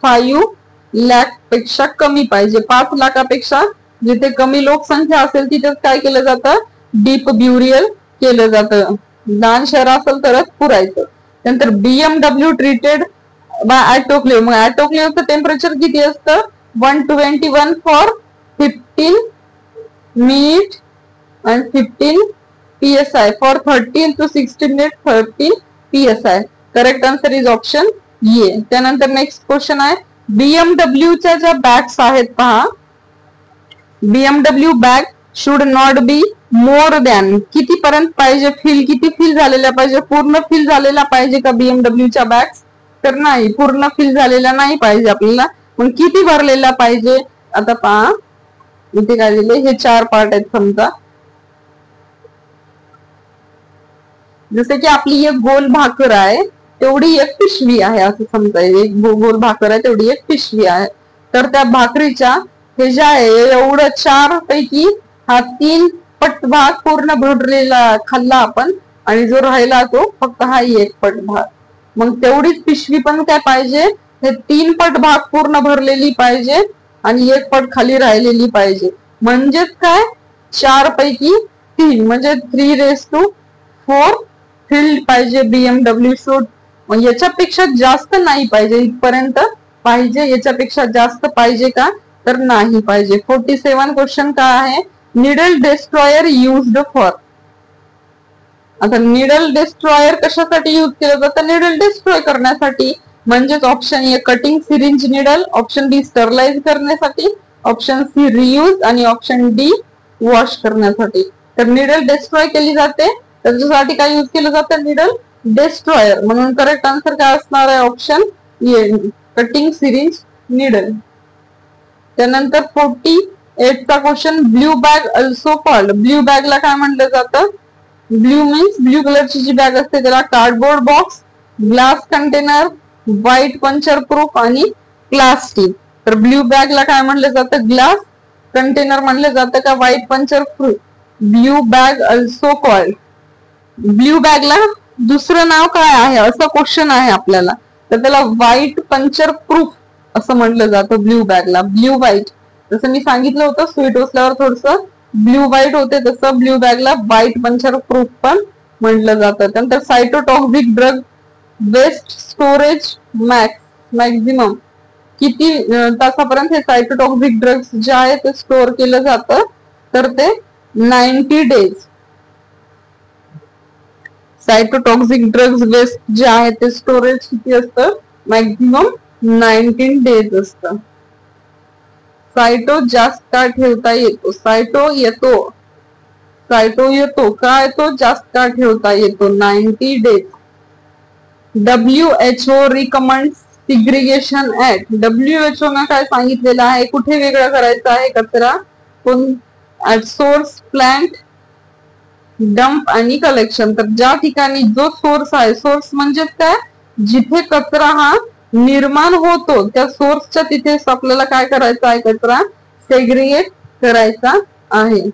5 लाख पेक्षा कमी पाहिजे. 5 लाखापेक्षा जिथे कमी लोकसंख्या असेल तिथेच काय केलं जातं, डीप ब्युरियल केलं जातं. लहान शहर असेल तरच पुरायचं. नंतर बीएमडब्ल्यू ट्रीटेड बाय ऑटोक्लेव. मग ऑटोक्लेवचं टेम्परेचर किती असतं, 121 for 15 minute and 15 psi for 13 to 16 minutes 13 psi. Correct answer is option ए. त्यानंतर नेक्स्ट क्वेश्चन आहे, बीएमडब्ल्यू च्या ज्या बॅग्स आहेत पहा, BMW bag should not be more than. किती पर्यंत पाहिजे, किती फिल झालेल्या पाहिजे, पूर्ण फिल झालेला पाहिजे का बीएमडब्ल्यू च्या बॅग्स, तर नाही, पूर्ण फिल झालेला नाही पाहिजे आपल्याला. मग किती भरलेला पाहिजे, आता पहा इथे काय दिले, हे 4 पार्ट आहेत समजा. जसे की आपली एक गोल भाकर आहे तेवढी एक पिशवी आहे असं समजा, एक गोल भाकर आहे तेवढी एक पिशवी आहे. तर त्या भाकरीच्या हे जे आहे एवढं 4 पैकी हा 3 पट भाग पूर्ण भरलेला खाल्ला आपण, आणि जो राहिला तो फक्त हा 1 पट भाग. मग तेवढीच पिशवी पण काय पाहिजे, हे 3 पट भाग पूर्ण भरलेली पाहिजे आणि 1 पट खाली राहिलेली पाहिजे. म्हणजेच काय, 4 पैकी 3 म्हणजे 3/4 फिल्ड पाहिजे बीएमडब्ल्यू शूड. याच्यापेक्षा जास्त नाही पाहिजे, इथपर्यंत पाहिजे, याच्यापेक्षा जास्त पाहिजे का, तर नाही पाहिजे. 47 क्वेश्चन काय आहे, निडल डिस्ट्रॉयर युज्ड फॉर. आता निडल डिस्ट्रॉयर कशासाठी युज केलं जातं, निडल डिस्ट्रॉय करण्यासाठी. म्हणजेच option A cutting syringe needle, option B sterilise करण्यासाठी, ऑप्शन सी रियूज आणि ऑप्शन डी वॉश करण्यासाठी. तर निडल डिस्ट्रॉय केली जाते त्याच्यासाठी काय यूज केलं जातं, निडल destroyer. म्हणून करेक्ट आन्सर काय असणार आहे? Option A, cutting syringe needle. त्यानंतर 48 चा question, blue bag also called. Blue bag ला काय म्हटलं जातं? ब्ल्यू मीन्स ब्ल्यू कलरची जी बॅग असते त्याला cardboard box, glass container, white puncture proof आणि प्लास्टिक. तर ब्ल्यू बॅग ला काय म्हटलं जातं? ग्लास कंटेनर म्हणलं जातं का white puncture proof? Blue bag also called. Blue बॅगला दुसरं नाव काय आहे असं क्वेश्चन आहे आपल्याला, तर त्याला व्हाईट पंचर प्रूफ असं म्हटलं जातं ब्ल्यू बॅगला. ब्ल्यू व्हाईट, जसं मी सांगितलं होतं स्वीट टोस्टल्यावर थोडस ब्ल्यू व्हाईट होते, तसं ब्ल्यू बॅगला व्हाईट पंचर प्रूफ पण म्हटलं जातं. त्यानंतर सायटोटॉक्सिक ड्रग वेस्ट स्टोरेज मॅक्झिमम किती तासापर्यंत हे सायटोटॉक्सिक ड्रग्स जे आहे ते स्टोअर केलं जातं? तर ते 90 डेज. सायटोटॉक्सिक ड्रग्स वेस्ट जे आहे ते स्टोरेज किती असतं? मॅक्झिमम 19 डेज असतं. सायटो जास्त काळ ठेवता येतो. सायटो येतो काय? तो जास्त काळ ठेवता येतो, 90 days. WHO recommends segregation at. WHO ने काय सांगितलेलं आहे? कुठे वेगळं करायचं आहे कचरा? ऍट सोर्स, प्लांट, डंप आणि कलेक्शन. तर ज्या ठिकाणी जो सोर्स आहे, सोर्स म्हणजे काय? जिथे कचरा हा निर्माण होतो त्या सोर्सच्या तिथेच आपल्याला काय करायचं आहे? कचरा सेग्रिगेट करायचा आहे.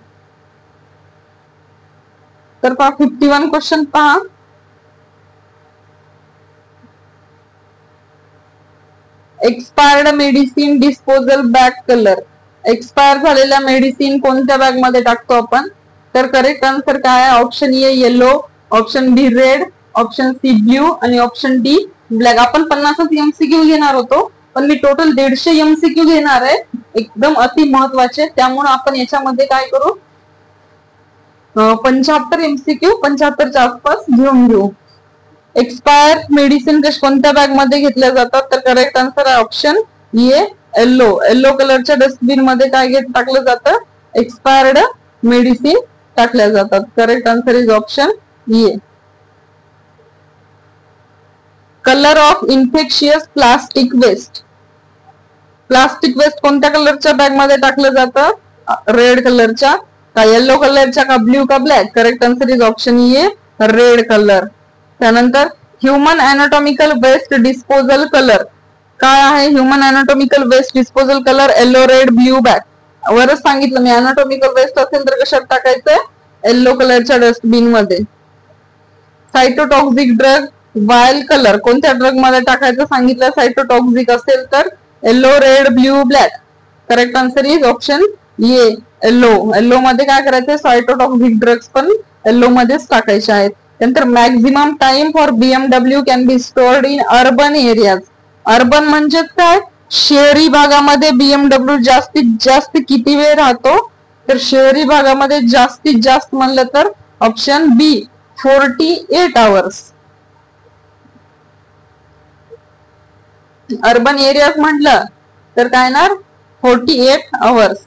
तर 51 क्वेश्चन पहा. Expired medicine disposal bag colour. Expire झालेल्या मेडिसिन कोणत्या बॅग मध्ये टाकतो आपण? तर करेक्ट आन्सर काय आहे? Option A yellow, option B red, option C blue आणि ऑप्शन डी ब्लॅक. आपण 50 MCQ घेणार होतो, पण मी टोटल 150 MCQ घेणार आहे, एकदम अति महत्वाचे. त्यामुळे आपण याच्यामध्ये काय करू? 75 MCQ 75च्या आसपास घेऊन घेऊ. एक्सपायर मेडिसिन कोणत्या बॅग मध्ये घेतल्या जातात? तर करेक्ट आन्सर आहे ऑप्शन ए येलो. येलो कलरच्या डस्टबिन मध्ये काय टाकलं जातं? एक्सपायर्ड मेडिसिन टाकल्या जातात. Correct answer is option A. Colour of infectious plastic waste. Plastic waste कोणत्या कलरच्या बॅग मध्ये टाकलं जातं? रेड कलरच्या का येलो कलरच्या का ब्ल्यू का black? Correct answer is option A red colour. त्यानंतर human anatomical waste disposal colour काय आहे? Human anatomical waste disposal colour yellow, red, blue bag. वरच सांगितलं मी, अॅनाटॉमिकल वेस्ट असेल तर कशात टाकायचंय? येलो कलरच्या डस्टबिन मध्ये. सायटोटॉक्सिक ड्रग वायल कलर कोणत्या ड्रग मध्ये टाकायचं सांगितलं? सायटोटॉक्सिक असेल तर yellow, red, blue, black. Correct answer is option A yellow. Yellow मध्ये काय करायचंय? सायटोटॉक्सिक ड्रग्स पण येलो मध्येच टाकायचे आहेत. त्यानंतर maximum time for BMW can be stored in urban areas. Urban म्हणजे काय? शहरी भागामध्ये BMW जास्तीत जास्त किती वेळ राहतो? तर शहरी भागामध्ये जास्तीत जास्त म्हणलं तर option B 48 hours. Urban areas म्हटलं तर काय ना 48 hours.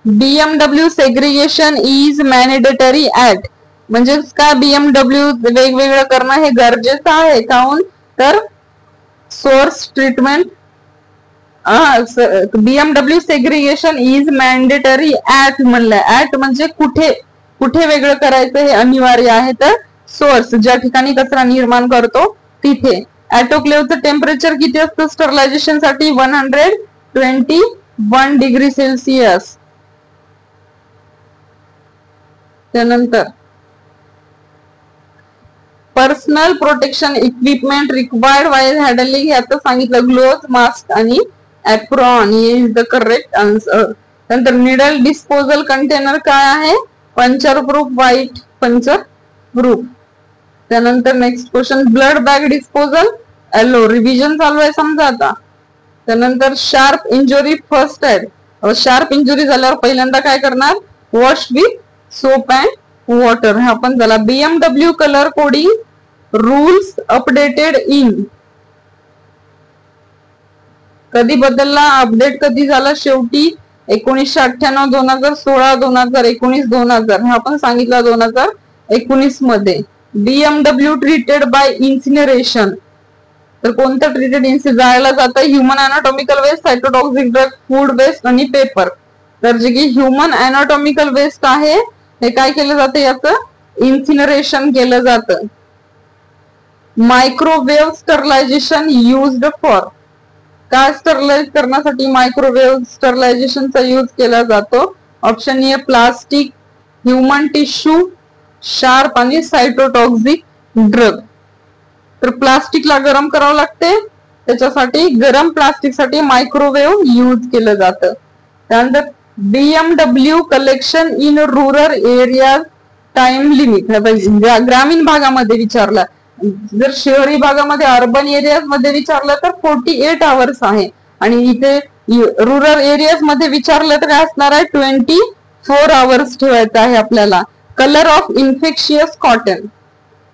BMW segregation is mandatory at. म्हणजेच काय? BMW वेगवेगळं करणं हे गरजेचं आहे. काहून? तर source treatment. BMW segregation is mandatory at म्हणलं. ऍट म्हणजे कुठे, कुठे वेगळं करायचं हे अनिवार्य आहे. तर सोर्स ज्या ठिकाणी कचरा निर्माण करतो तिथे. ऑटोक्लेव्हचं टेम्परेचर किती असतं स्टरलायझेशन साठी? 121 डिग्री सेल्सिअस. त्यानंतर personal protection equipment required while handling याचं सांगितलं. ग्लोव्ह, मास्क आणि apron is the correct answer. नंतर निडल डिस्पोजल कंटेनर काय आहे? Puncture proof, white puncture proof. त्यानंतर next question, blood bag disposal yellow. Revision चालू आहे समजा आता. त्यानंतर sharp injury first aid. Sharp injury झाल्यावर पहिल्यांदा काय करणार? Wash with soap and water. हा पण झाला. BMW colour coding rules updated in. कधी बदलला? अपडेट कधी झाला? शेवटी 1998, 2016, 2019, 2000. हा पण सांगितला 2019 मध्ये. बीएमडब्ल्यू ट्रीटेड बाय इन्सिनरेशन, तर कोणतं ट्रीटेड जायला जातं? Human anatomical waste, cytotoxic drug, food waste आणि पेपर. तर जे की ह्युमन अनाटॉमिकल वेस्ट आहे हे काय केलं जातं? याचं इन्सिनरेशन केलं जातं. मायक्रोवेव्ह स्टरलायझेशन युज्ड फॉर, काय स्टरलाइज करण्यासाठी मायक्रोवेव्ह स्टरलायझेशनचा यूज केला जातो? Option A plastic, human tissue, sharp आणि सायटोटॉक्सिक ड्रग. तर प्लास्टिकला गरम करावं लागते, त्याच्यासाठी गरम प्लास्टिक साठी मायक्रोवेव्ह यूज केलं जातं. त्यानंतर BMW collection in rural area time limit, ग्रामीण भागामध्ये विचारला. जर शहरी भागामध्ये अर्बन एरियाज मध्ये विचारलं तर 48 आवर्स आहे, आणि इथे रुरल एरियाज मध्ये विचारलं तर काय असणार आहे? 24 आवर्स ठेवायचं आहे आपल्याला. कलर ऑफ इन्फेक्शियस कॉटन,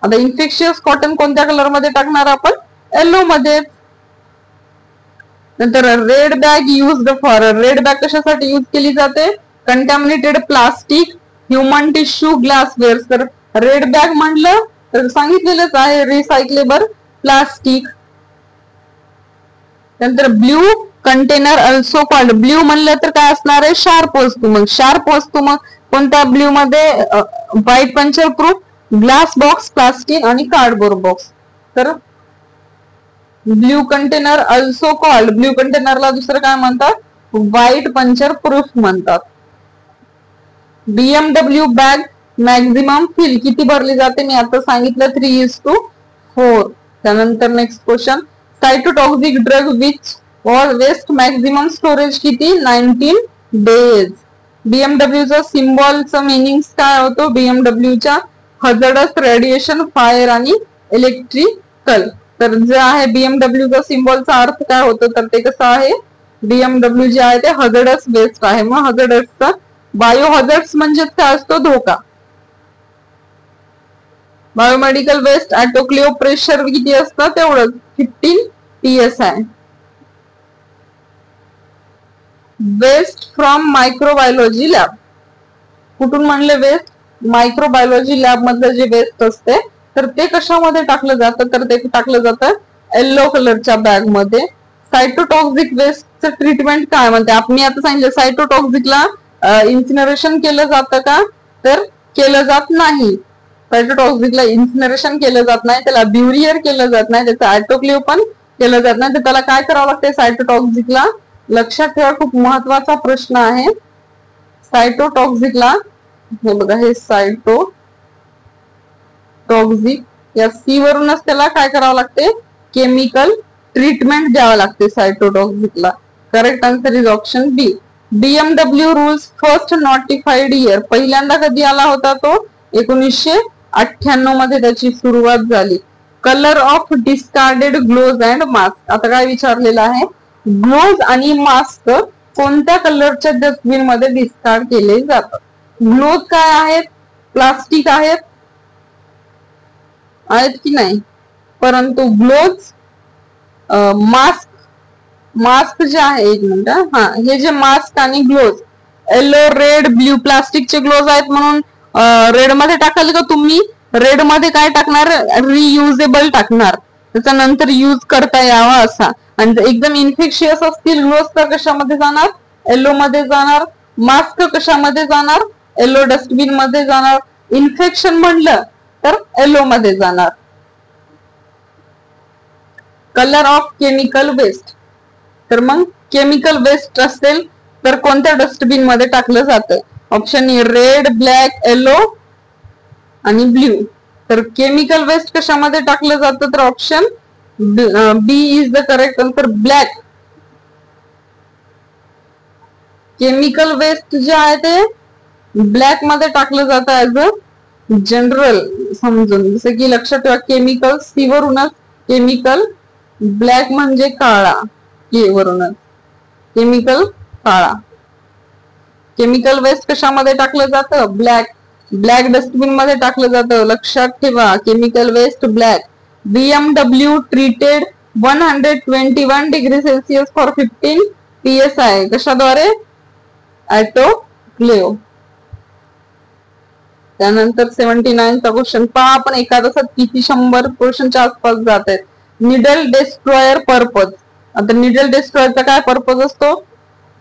आता इन्फेक्शियस कॉटन कोणत्या कलर मध्ये टाकणार आपण? येलो मध्ये. नंतर red bag used for, red bag कशासाठी यूज केली जाते? Contaminated plastic, human tissue, glassware. तर रेड बॅग म्हणलं तर सांगितलेलंच आहे रिसायकलेबल प्लास्टिक. नंतर blue container also called, blue म्हणलं तर काय असणार आहे? शार्प वस्तू. मग शार्प वस्तू मग कोणत्या ब्ल्यू मध्ये? White puncture proof, glass box, plastic आणि कार्डबोर्ड बॉक्स. तर blue container also called, blue कंटेनरला दुसरं काय म्हणतात? व्हाईट पंचर प्रूफ म्हणतात. बीएमडब्ल्यू बॅग मॅक्झिमम फिल किती भरली जाते? मी आता सांगितलं 3:4. त्यानंतर next question, cytotoxic drug which or waste maximum storage किती? 19 डेज. बीएमडब्ल्यूचा सिम्बॉलचा मिनिंग काय होतो? बीएमडब्ल्यूच्या हजार्डस, रेडिएशन, फायर आणि इलेक्ट्रिकल. तर जे आहे बीएमडब्ल्यूचा सिम्बॉलचा अर्थ काय होतो? तर ते कसं आहे? बीएमडब्ल्यू जे आहे ते हजार्डस वेस्ट आहे. मग हजार्डसचा बायो हजार्ड्स म्हणजे काय असतो? धोका. बायोमेडिकल वेस्ट ॲटोक्लेव प्रेशर किती असतं? तेवढंच 15 PSI. Waste from microbiology lab, कुठून म्हणले वेस्ट? मायक्रोबायोलॉजी लॅब मधलं जे वेस्ट असते तर ते कशामध्ये टाकलं जातं? तर ते टाकलं जातं येलो कलरच्या बॅग मध्ये. सायटोटॉक्सिक वेस्टचं ट्रीटमेंट काय म्हणते? मी आता सांगितलं सायटोटॉक्सिकला इन्सिनरेशन केलं जातं का? तर केलं जात नाही. सायटोटॉक्सिकला इन्सिनरेशन केलं जात नाही, त्याला ब्युरियर केलं जात नाही, त्याचं ॲटोक्लेव पण केलं जात नाही. तर त्याला काय करावं लागते सायटोटॉक्सिकला? लक्षात ठेवा, खूप महत्वाचा प्रश्न आहे. सायटोटॉक्सिकला, हे बघा, हे सायटोटॉक्सिक या सी वरूनच त्याला काय करावं लागते? केमिकल ट्रीटमेंट द्यावं लागते सायटोटॉक्सिकला. Correct answer is option B. BMW rules first notified year, पहिल्यांदा कधी आला होता तो? 1998 मध्ये त्याची सुरुवात झाली. Colour of discarded gloves and mask, आता काय विचारलेलं आहे? ग्लोव्ज आणि मास्क कोणत्या कलरच्या डस्टबिन मध्ये डिस्कार्ड केले जातात? ग्लोव्ज काय आहेत? प्लास्टिक आहेत की नाही? परंतु ग्लोव्ज, मास्क जे आहे, एक मिनिट, हा, हे जे मास्क आणि ग्लोव्ज येलो, रेड, ब्ल्यू प्लास्टिकचे ग्लोव्ज आहेत म्हणून रेड मध्ये टाकाल का तुम्ही? रेड मध्ये काय टाकणार? रियुजेबल टाकणार, त्याचा नंतर यूज करता यावा असा. आणि एकदम इन्फेक्शियस असतील ग्लोव्ज तर कशामध्ये जाणार? येलो मध्ये जाणार. मास्क कशामध्ये जाणार? येलो डस्टबिन मध्ये जाणार. इन्फेक्शन म्हणलं तर येलो मध्ये जाणार. कलर ऑफ केमिकल वेस्ट, तर मग केमिकल वेस्ट असेल तर कोणत्या डस्टबिन मध्ये टाकलं जातं? Option A red, black, yellow आणि ब्ल्यू. तर केमिकल वेस्ट कशामध्ये टाकलं जातं? तर option B is the correct answer, black. Chemical waste जे आहे ते ब्लॅक मध्ये टाकलं जातं ऍज अ जनरल समजून. जसं की लक्षात ठेवा, केमिकल सी वरूनच केमिकल, ब्लॅक म्हणजे काळा, के वरूनच केमिकल काळा. केमिकल वेस्ट कशामध्ये टाकलं जातं? ब्लॅक. ब्लॅक डस्टबिन मध्ये टाकलं जातं, लक्षात ठेवा. Chemical waste black. BMW treated 121 degree Celsius for 15 PSI कशाद्वारे? ॲटोक्लेव. त्यानंतर 79चा क्वेश्चन पहा, आपण एका तासात किती 100 क्वेश्चनच्या आसपास जात आहेत. Needle destroyer purpose. आता निडल डिस्ट्रॉयरचा काय पर्पज असतो?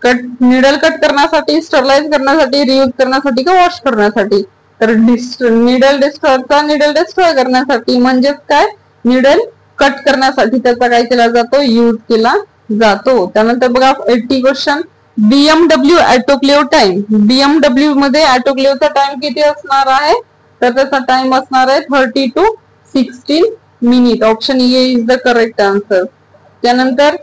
निडल कट करण्यासाठी, स्टरलाइज करण्यासाठी, रियूज करण्यासाठी का वॉश करण्यासाठी? तर निडल डिस्ट्रॉयरचा निडल डिस्ट्रॉय करण्यासाठी, म्हणजेच काय, निडल कट करण्यासाठी त्याचा काय केला जातो? यूज केला जातो. त्यानंतर बघा 80 question, BMW autoclave time. BMW मध्ये ऑटोक्लेवचा टाइम किती असणार आहे? तर त्याचा टाइम असणार आहे 30 to 16 minute. Option A is the correct answer. त्यानंतर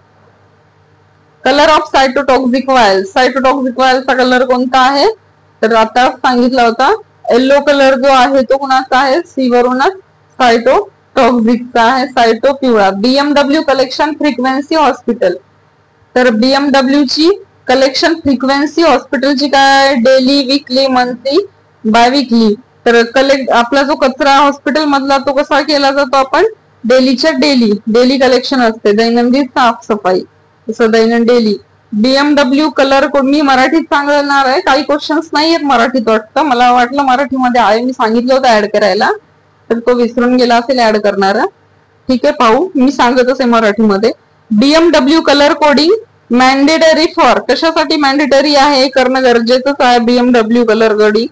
कलर ऑफ सायटोटॉक्सिक वायल. सायटोटॉक्सिक वायलचा कलर कोणता आहे? तर आता सांगितला होता येलो कलर जो आहे तो कोणाचा आहे? सी वरूनच सायटोटॉक्सिकचा आहे, सायटो पिवळा. BMW collection frequency hospital. तर बीएमडब्ल्यू ची कलेक्शन फ्रिक्वेन्सी हॉस्पिटलची काय? Daily, weekly, monthly, biweekly. तर आपला जो कचरा हॉस्पिटल मधला तो कसा केला जातो? आपण डेलीच्या डेली कलेक्शन असते, दैनंदिन साफसफाई, तसं दैनंदिन डेली. बीएमडब्ल्यू कलर कोड मी मराठीत सांगणार आहे, काही क्वेश्चन्स नाही आहेत मराठीत वाटतं, मला वाटलं मराठीमध्ये आहे, मी सांगितलं होतं ऍड करायला, तर तो विसरून गेला असेल ऍड करणारा. ठीक आहे, पाहू, मी सांगत असे मराठीमध्ये. BMW colour coding mandatory for. कशासाठी मॅन्डेटरी आहे? करणं गरजेचंच आहे BMW colour coding.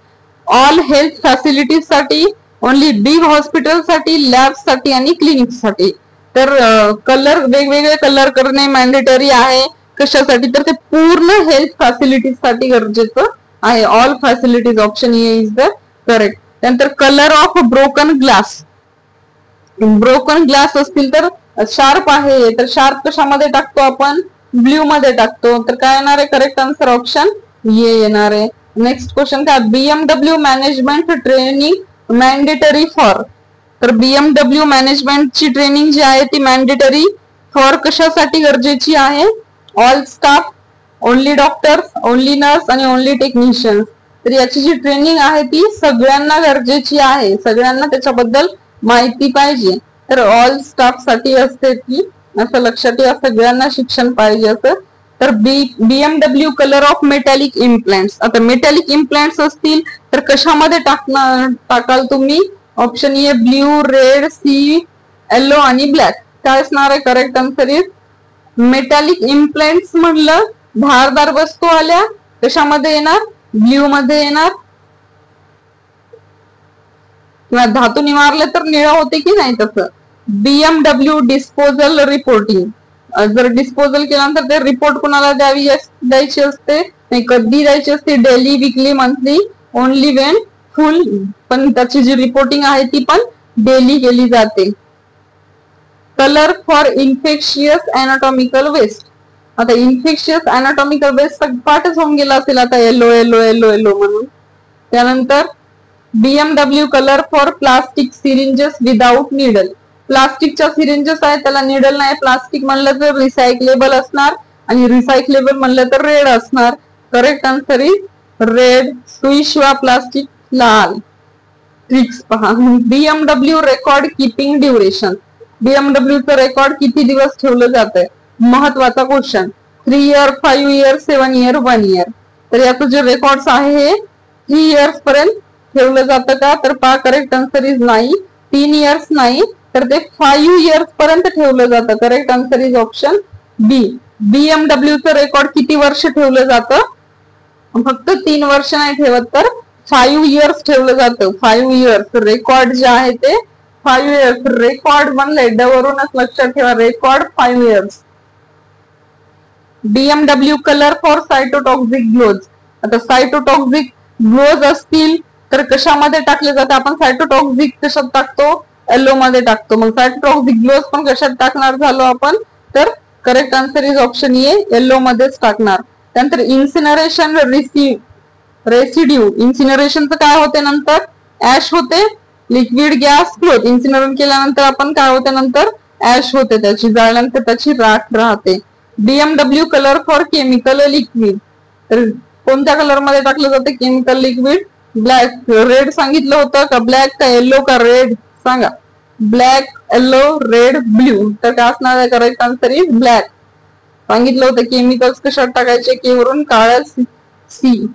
All health facilities साठी, ओनली बिग हॉस्पिटल साठी, लॅब साठी आणि क्लिनिक साठी. तर कलर वेगवेगळे कलर करणे मॅन्डेटरी आहे. कशासाठी? तर ते पूर्ण हेल्थ फॅसिलिटीज साठी गरजेचं आहे. All facilities, option A is the correct. त्यानंतर colour of broken glass. Broken glass असतील तर शार्प आहे, तर शार्प कशामध्ये टाकतो आपण? ब्ल्यू मध्ये टाकतो. तर काय येणार आहे? करेक्ट आन्सर ऑप्शन ए येणार आहे. नेक्स्ट क्वेश्चन काय? BMW management training mandatory for. तर बीएमडब्ल्यू मॅनेजमेंटची ट्रेनिंग जी आहे ती मॅन्डेटरी फॉर कशासाठी गरजेची आहे? All staff, only doctors, only nurse आणि ओनली टेक्निशियन्स. तर याची जी ट्रेनिंग आहे ती सगळ्यांना गरजेची आहे, सगळ्यांना त्याच्याबद्दल माहिती पाहिजे. तर ऑल स्टाफ साठी असते ती, असं लक्षात ठेवा, सगळ्यांना शिक्षण पाहिजे असं. तर BMW colour of metallic implants. आता मेटॅलिक इम्प्लांट्स असतील तर कशामध्ये टाकाल तुम्ही? Option A blue, red, C, yellow आणि ब्लॅक. काय असणार आहे? Correct answer is metallic implants. म्हणलं धारदार वस्तू आल्या कशामध्ये येणार? ब्ल्यू मध्ये येणार. किंवा धातू मारले तर निळा होते की नाही तसं. BMW disposal reporting. जर डिस्पोजल केल्यानंतर ते रिपोर्ट कोणाला द्यायची असते? नाही, कधी द्यायची असते? Daily, weekly, monthly, only Wien फुल. पण त्याची जी रिपोर्टिंग आहे ती पण डेली केली जाते. Colour for infectious anatomical waste. आता इन्फेक्शियस अॅनाटॉमिकल वेस्ट पाठच होऊन गेला असेल आता, येलो येलो येलो येलो म्हणून. त्यानंतर BMW colour for plastic syringes without needle. प्लास्टिकच्या सिरिंजेस आहेत त्याला निडल नाही. प्लास्टिक म्हणलं तर रिसायकलेबल असणार आणि रिसायकलेबल म्हणलं तर रेड असणार. Correct answer is red. सुई शिवा प्लास्टिक लाल. ट्रिक्स पहा. BMW record keeping duration. BMW चं रेकॉर्ड किती दिवस ठेवलं जातंय? महत्वाचा question. 3 year, 5 year, 7 year, 1 year. तर याचं जे रेकॉर्ड्स आहे 3 इयर्स पर्यंत ठेवलं जातं का? तर पहा, करेक्ट आन्सर इज नाही. 3 इयर्स नाही, तर ते 5 इयर्स पर्यंत ठेवलं जातं. Correct answer is option B. BMW चं रेकॉर्ड किती वर्ष ठेवलं जातं? फक्त 3 वर्ष नाही ठेवत, तर 5 इयर्स ठेवलं जातं. 5 इयर्स रेकॉर्ड जे आहे ते 5 इयर्स. रेकॉर्ड म्हणलंय वरूनच लक्षात ठेवा, record 5 years. BMW colour for cytotoxic gloves. आता सायटोटॉक्सिक ग्लोज असतील तर कशामध्ये टाकले जाते? आपण सायटोटॉक्सिक कशात टाकतो? येलो मध्ये टाकतो. मग सायटोटॉक्सिक ग्लोज पण कशात टाकणार झालो आपण? तर correct answer is option A, yellow मध्येच टाकणार. त्यानंतर इन्सिनरेशन रेसिड्यू. इन्सिनरेशनचं काय होते? नंतर ऍश होते, लिक्विड गॅस क्लोथ. इन्सिनरेशन केल्यानंतर आपण काय होते? नंतर ऍश होते, त्याची जाळल्यानंतर त्याची राख राहते. BMW colour for chemical liquid. तर कोणत्या कलर मध्ये टाकलं जाते केमिकल लिक्विड? ब्लॅक. रेड सांगितलं होतं का? ब्लॅक का येलो का रेड? सांगा. Black, yellow, red, blue. तर काय असणार आहे? Correct answer is black. सांगितलं होतं केमिकल्स कशात टाकायचे? के वरून काळ्या C.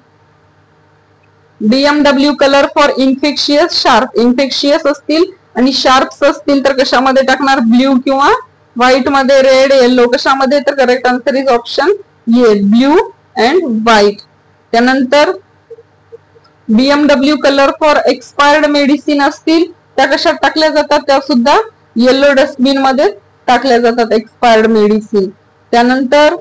BMW colour for infectious sharp, infectious असतील आणि शार्प्स असतील तर कशामध्ये टाकणार, ब्ल्यू किंवा व्हाईट मध्ये, रेड येलो कशामध्ये, तर correct answer is option A, blue and white. त्यानंतर BMW colour for expired medicine असतील त्या कशात टाकल्या जातात, त्या सुद्धा येलो डस्टबिन मध्ये टाकल्या जातात, एक्सपायर्ड मेडिसिन. त्यानंतर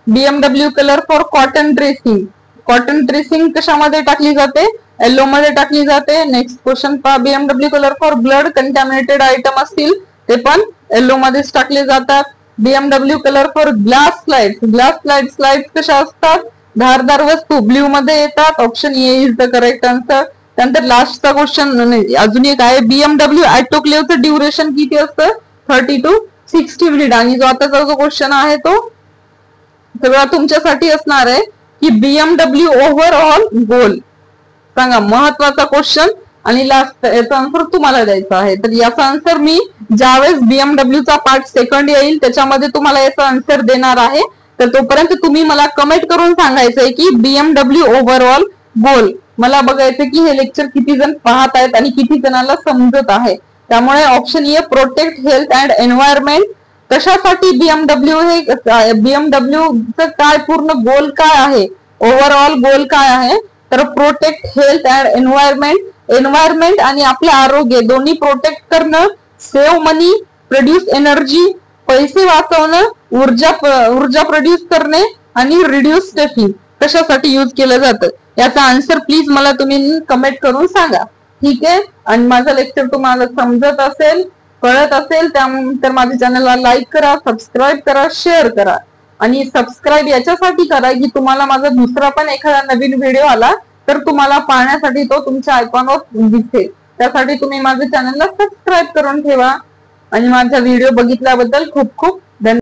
BMW colour for cotton dressing, cotton dressing कशामध्ये टाकली जाते, येलो मध्ये टाकली जाते. नेक्स्ट क्वेश्चन पहा, BMW colour for blood contaminated item असतील ते पण येलो मध्येच टाकले जातात. BMW colour for glass slides, glass slides कशा असतात, धारदार वस्तू, ब्ल्यू मध्ये येतात. Option A is the correct answer. त्यानंतर लास्टचा क्वेश्चन अजून एक आहे, BMW ऑटोक्लेव्हचं ड्युरेशन किती असतं, 30 to 60 मिनिट. आणि जो आताचा जो क्वेश्चन आहे तो सगळा तुमच्यासाठी असणार आहे की BMW ओव्हरऑल गोल सांगा, महत्वाचा क्वेश्चन आणि लास्ट याचा आन्सर तुम्हाला द्यायचा आहे. तर याचा आन्सर मी ज्यावेळेस BMW चा पार्ट सेकंड येईल त्याच्यामध्ये तुम्हाला याचा आन्सर देणार आहे. तर तोपर्यंत तुम्ही मला कमेंट करून सांगायचंय की BMW ओव्हरऑल गोल. मला बघायचं की हे लेक्चर किती जण पाहत आहेत आणि किती जणांना समजत आहे. त्यामुळे option A protect health and environment. कशासाठी BMW हे, BMW चं काय पूर्ण गोल काय आहे, ओव्हरऑल गोल काय आहे, तर protect health and environment, environment आणि आपलं आरोग्य दोन्ही प्रोटेक्ट करणं, सेव्ह मनी, प्रोड्यूस एनर्जी, पैसे वाचवणं, ऊर्जा प्रोड्यूस करणे आणि रिड्यूस स्टफिंग कशासाठी यूज केलं जातं. याचा आन्सर प्लीज मला तुम्ही कमेंट करून सांगा. ठीक आहे. आणि माझं लेक्चर तुम्हाला समजत असेल, कळत असेल त्यानंतर माझ्या चॅनलला लाईक करा, सबस्क्राईब करा, शेअर करा. आणि सबस्क्राईब याच्यासाठी करा की तुम्हाला माझा दुसरा पण एखादा नवीन व्हिडिओ आला तर तुम्हाला पाहण्यासाठी तो तुमच्या आयकॉनवर दिसेल. त्यासाठी तुम्ही माझ्या चॅनलला सबस्क्राईब करून ठेवा. आणि माझा व्हिडिओ बघितल्याबद्दल खूप खूप